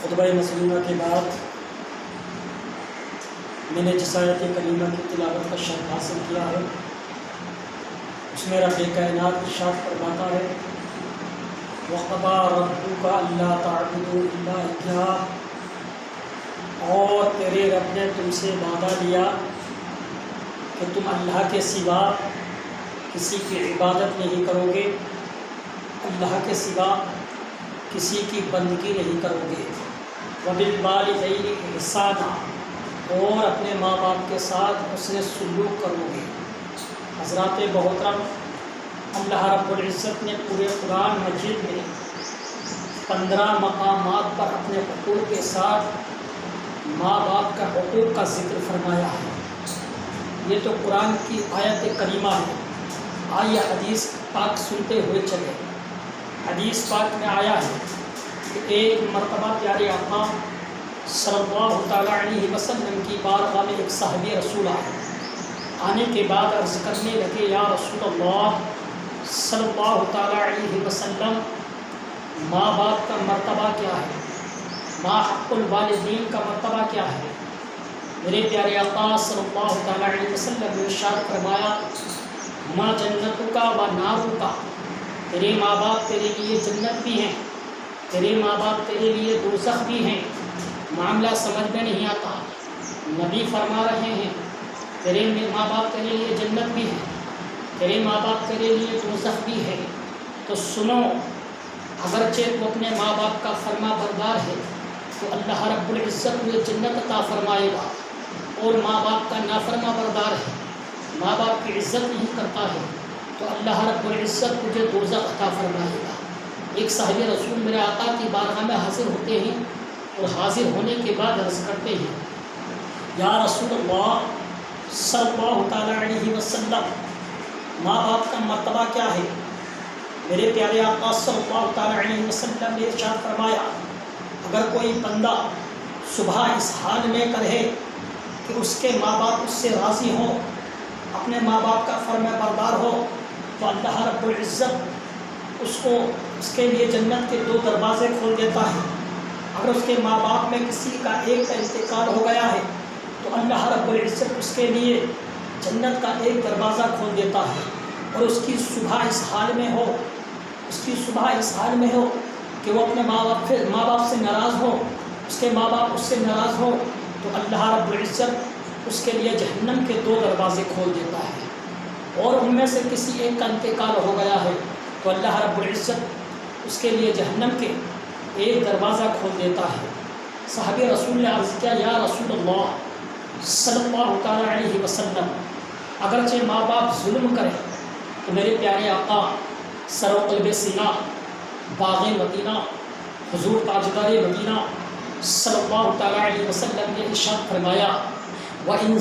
خطبہ مسلمہ کے بعد میں نے جس آیت کریمہ کی تلاوت کا شرف حاصل کیا ہے اس میں رب کائنات ارشاد فرماتا ہے وَقَضَىٰ رَبُّكَ أَلَّا تَعْبُدُوا إِلَّا إِيَّاهُ، اور تیرے رب نے تم سے وعدہ لیا کہ تم اللہ کے سوا کسی کی عبادت نہیں کرو گے، اللہ کے سوا کسی کی بندگی نہیں کرو گے، وَبِالْوَالِدَيْنِ إِحْسَانًا، اور اپنے ماں باپ کے ساتھ حسن سلوک کرو گے۔ حضرات محترم، اللہ رب العزت نے پورے قرآن مجید میں 15 مقامات پر اپنے حقوق کے ساتھ ماں باپ کا حقوق کا ذکر فرمایا ہے۔ یہ تو قرآن کی آیت کریمہ ہے۔ آئیے حدیث پاک سنتے ہوئے چلے۔ حدیث پاک میں آیا ہے کہ ایک مرتبہ پیارے آقا صلی اللہ تعالیٰ علیہ وسلم کی بارگاہ میں ایک صحابی رسول آئے۔ آنے کے بعد عرض کرنے لگے یا رسول اللہ صلی اللہ تعالیٰ علیہ وسلم، ماں باپ کا مرتبہ کیا ہے؟ ما حق الوالدین کا مرتبہ کیا ہے؟ میرے پیارے آقا صلی اللہ تعالیٰ علیہ وسلم نے ارشاد فرمایا ما جنتک و نارک، تیرے ماں باپ تیرے لیے جنت بھی ہیں، تیرے ماں باپ تیرے لیے دوزخ بھی ہیں۔ معاملہ سمجھ میں نہیں آتا، نبی فرما رہے ہیں تیرے ماں باپ تیرے لیے جنت بھی ہے، تیرے ماں باپ تیرے لیے دوزخ بھی ہے۔ تو سنو، اگرچہ تو اپنے ماں باپ کا فرما بردار ہے تو اللہ رب العزت تجھے جنت عطا فرمائے گا، اور ماں باپ کا نافرما بردار ہے، ماں باپ کی عزت نہیں کرتا ہے تو اللہ رب العزت تجھے دوزخ عطا فرمائے گا۔ ایک صحابی رسول میرے آقا کی بارگاہ میں حاضر ہوتے ہیں اور حاضر ہونے کے بعد عرض کرتے ہیں یا رسول اللہ صلی اللہ تعالیٰ علیہ وسلم، ماں باپ کا مرتبہ کیا ہے؟ میرے پیارے آقا صلی اللہ تعالیٰ علیہ وسلم نے ارشاد فرمایا اگر کوئی بندہ صبح اس حال میں کرے کہ اس کے ماں باپ اس سے راضی ہوں، اپنے ماں باپ کا فرما بردار ہو، تو اللہ رب العزت اس کے لیے جنت کے 2 دروازے کھول دیتا ہے۔ اگر اس کے ماں باپ میں کسی کا ایک کا انتقال ہو گیا ہے تو اللہ رب العزت اس کے لیے جنت کا 1 دروازہ کھول دیتا ہے، اور اس کی صبح اس حال میں ہو کہ وہ اپنے ماں باپ سے ناراض ہو، اس کے ماں باپ اس سے ناراض ہو، تو اللہ رب العزت اس کے لیے جہنم کے 2 دروازے کھول دیتا ہے۔ اور ان میں سے کسی ایک کا انتقال ہو گیا ہے تو اللہ رب العزت اس کے لیے جہنم کے 1 دروازہ کھول دیتا ہے۔ صحابی رسول نے عرض کیا یا رسول اللہ صلی اللہ تعالیٰ علیہ وسلم، اگرچہ ماں باپ ظلم کریں تو میرے پیارے آقا سر و قلب سینا باغ مدینہ حضور تاجدار مدینہ صلی اللہ تعالیٰ علیہ وسلم نے ارشاد فرمایا وَإِن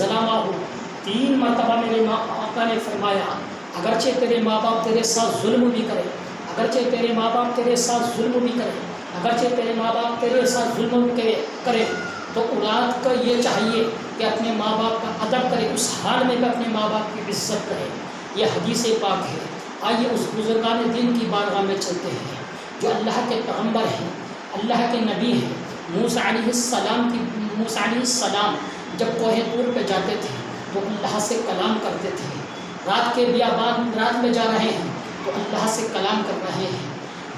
ظَلَمَاهُ 3 مرتبہ میرے آقا نے فرمایا اگرچہ تیرے ماں باپ تیرے ساتھ ظلم بھی کرے، اگرچہ تیرے ماں باپ تیرے ساتھ ظلم بھی کرے، اگرچہ تیرے ماں باپ تیرے ساتھ ظلم کرے تو اولاد کو یہ چاہیے کہ اپنے ماں باپ کا ادب کرے، اس حال میں بھی اپنے ماں باپ کی عزت کرے۔ یہ حدیث پاک ہے۔ آئیے اس بزرگان دین کی بارگاہ میں چلتے ہیں جو اللہ کے پیغمبر ہیں، اللہ کے نبی ہیں۔ موسیٰ علیہ السلام جب کوہ طور پہ جاتے تھے تو اللہ سے کلام کرتے تھے۔ رات میں جا رہے ہیں تو اللہ سے کلام کر رہے ہیں،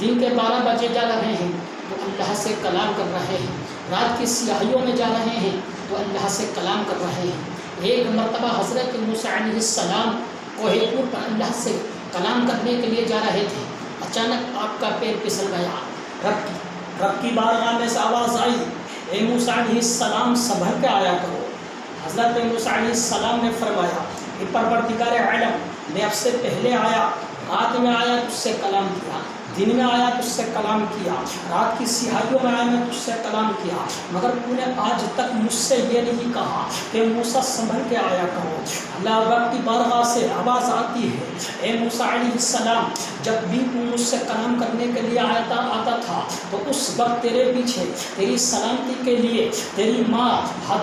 دن کے 12 بجے جا رہے ہیں تو اللہ سے کلام کر رہے ہیں، رات کی سیاہیوں میں جا رہے ہیں تو اللہ سے کلام کر رہے ہیں۔ ایک مرتبہ حضرت موسیٰ علیہ السلام کوہ طور پر اللہ سے کلام کرنے کے لیے جا رہے تھے، اچانک آپ کا پیر پھسل گیا، رب کی بارگاہ میں سے آواز آئی اے موسیٰ علیہ السلام سنبھل کے آیا کرو۔ حضرت موسیٰ علیہ السلام نے فرمایا کہ پروردگار عالم، میں اب سے پہلے آیا، رات میں آیا تو اس سے کلام کیا، دن میں آیا تو اس سے کلام کیا، رات کی سیاہیوں میں آیا میں تجھ سے کلام کیا، مگر تو نے آج تک مجھ سے یہ نہیں کہا کہ موسیٰ سنبھل کے آیا کرو۔ اللہ رب کی بارگاہ سے آواز آتی ہے اے موسیٰ علیہ السلام، جب بھی تو مجھ سے کلام کرنے کے لیے آتا تھا تو اس وقت تیرے پیچھے تیری سلامتی کے لیے تیری ماں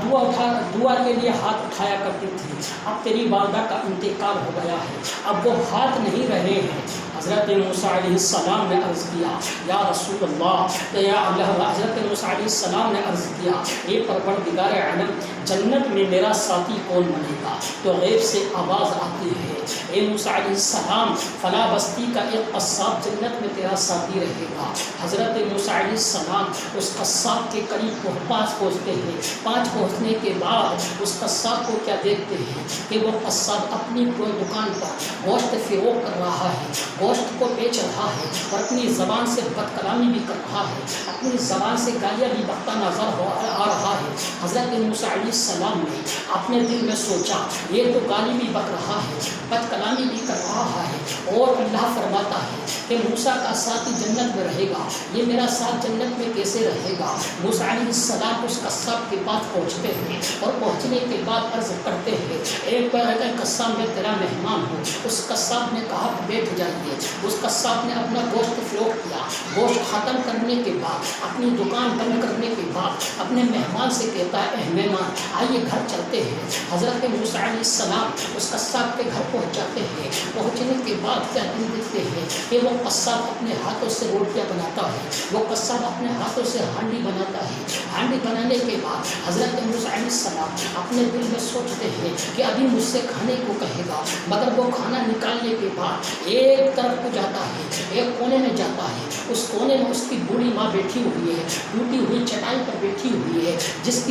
دعا کے لیے ہاتھ اٹھایا کرتی تھی، اب تیری والدہ کا انتقال ہو گیا ہے، اب وہ ہاتھ نہیں رہے ہیں، حضرت موسیٰ علیہ السلام نے عرض کیا یا رسول اللہ یا اللہ، حضرت موسیٰ علیہ السلام نے عرض کیا اے پروردگار عالم، جنت میں میرا ساتھی کون بنے گا؟ تو غیب سے آواز آتی ہے اے موسیٰ علیہ السلام، فلاں بستی کا ایک قصاب جنت میں تیرا ساتھی رہے گا۔ حضرت موسیٰ علیہ السلام اس قصاب کے قریب پاس پہنچتے ہیں۔ پاس پہنچنے کے بعد اس قصاب کو کیا دیکھتے ہیں کہ وہ قصاب اپنی دکان پر گوشت فروخت کر رہا ہے، گوشت کو بیچ رہا ہے اور اپنی زبان سے بد کلامی بھی کر رہا ہے، اپنی زبان سے گالیاں بھی بکتا نظر آ رہا ہے۔ حضرت موسیٰ علیہ السلام نے اپنے دل میں سوچا یہ تو گالی بھی بک رہا ہے، بد کلامی بھی کر رہا ہے، اور اللہ فرماتا ہے کہ موسیٰ کا ساتھ جنت میں رہے گا، یہ میرا ساتھ جنت میں کیسے رہے گا؟ موسیٰ علیہ السلام اس قصاب کے پاس پہنچتے ہیں اور پہنچنے کے بعد عرض کرتے ہیں ایک قصاب میں تیرا مہمان ہوں۔ اس قصاب نے کہا بیٹھ جائیے۔ اس قصاب نے اپنا گوشت فروخت کیا، گوشت ختم کرنے کے بعد اپنی دکان بند کرنے کے بعد اپنے مہمان سے کہتا ہے اے مہمان آئیے گھر چلتے ہیں۔ حضرت موسیٰ علیہ السلام اس قصاب کے گھر پہنچ جاتے ہیں۔ پہنچنے کے بعد کیا دیکھتے ہیں کہ وہ قصاب اپنے ہاتھوں سے روٹیاں بناتا ہے، وہ قصاب اپنے ہاتھوں سے ہانڈی بناتا ہے۔ ہانڈی بنانے کے بعد حضرت موسیٰ علیہ السلام اپنے دل میں سوچتے ہیں کہ ابھی مجھ سے کھانے کو کہے گا، مگر وہ کھانا نکالنے کے بعد ایک طرف کو جاتا ہے، ایک کونے میں جاتا ہے۔ اس کونے میں اس کی بوڑھی ماں بیٹھی ہوئی ہے، ٹوٹی ہوئی چٹائی پر بیٹھی ہوئی ہے، جس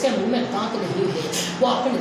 کے منہ میں دانت نہیں ہے، وہ اپنے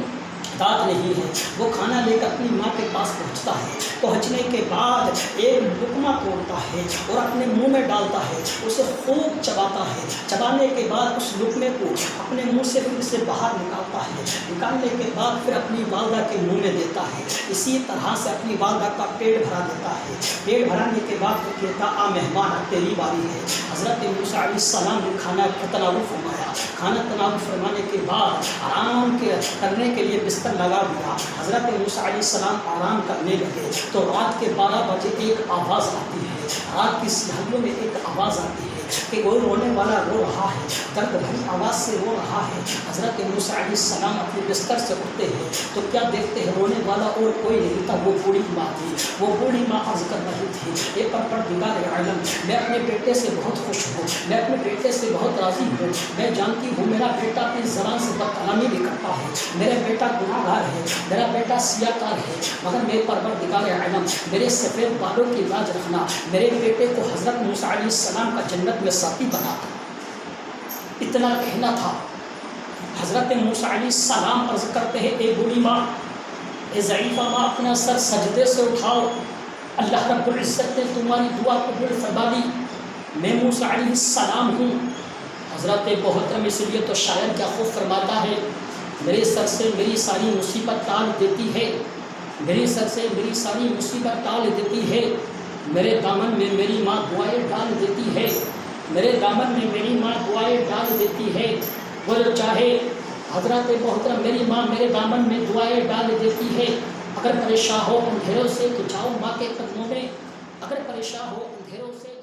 دانت نہیں ہے، وہ کھانا لے کر اپنی ماں کے پاس پہنچتا ہے۔ پہنچنے کے بعد ایک لقمہ توڑتا ہے اور اپنے منہ میں ڈالتا ہے، اسے خوب چباتا ہے۔ چبانے کے بعد اس لقمے کو اپنے منہ سے پھر سے باہر نکالتا ہے، نکالنے کے بعد پھر اپنی والدہ کے منہ میں دیتا ہے۔ اسی طرح سے اپنی والدہ کا پیٹ بھرا دیتا ہے۔ پیٹ بھرانے کے بعد وہ کہتا آ مہمان اب تیری باری ہے۔ حضرت موسیٰ علیہ السلام نے کھانا تناول فرمایا۔ کھانا تناول فرمانے کے بعد آرام کرنے کے لیے بستر لگا دیا۔ حضرت موسیٰ علیہ السلام آرام کرنے لگے تو رات کے 12 بجے ایک آواز آتی ہے، رات کی سیاہیوں میں ایک آواز آتی ہے کہ کوئی رونے والا رو رہا ہے، درد بھری آواز سے رو رہا ہے۔ حضرت موسیٰ علیہ السلام اپنے بستر سے اٹھتے ہیں تو کیا دیکھتے ہیں رونے والا اور کوئی نہیں تھا، وہ بوڑھی ماں تھی۔ وہ بوڑھی ماں عرض کر رہی تھی اے پروردگار عالم، میں اپنے بیٹے سے بہت خوش ہوں، میں اپنے بیٹے سے بہت راضی ہوں۔ میں جانتی ہوں میرا بیٹا اپنی زبان سے بد کلامی بھی کرتا ہے، میرا بیٹا گناہ گار ہے، میرا بیٹا سیاہ کار ہے، مگر میرے پروردگار عالم میرے سفید بالوں کی لاج رکھنا، میرے بیٹے کو حضرت موسیٰ علیہ السلام کا جنت میں ساتھی بنا۔ اتنا کہنا تھا۔ حضرت موسیٰ علیہ السلام عرض کرتے ہیں اے بوڑھی ماں، اے ضعیفہ ماں، اپنا سر سجدے سے اٹھاؤ، اللہ رب العزت نے تمہاری دعا قبول فرما لی۔ میں موسیٰ علیہ السلام ہوں۔ حضرت محترم اس لیے تو شاعر کیا خوب فرماتا ہے میرے سر سے میری ساری مصیبت ٹال دیتی ہے، میرے سر سے میری ساری مصیبت ٹال دیتی ہے، میرے دامن میں میری ماں دعائیں ڈال دیتی ہے، میرے دامن میں میری ماں دعائیں ڈال دیتی ہے۔ وہ جو چاہے حضرت محترم میری ماں میرے دامن میں دعائیں ڈال دیتی ہے۔ اگر پریشان ہو اندھیروں سے تو جاؤ ماں کے قدموں میں، اگر پریشان ہو اندھیروں سے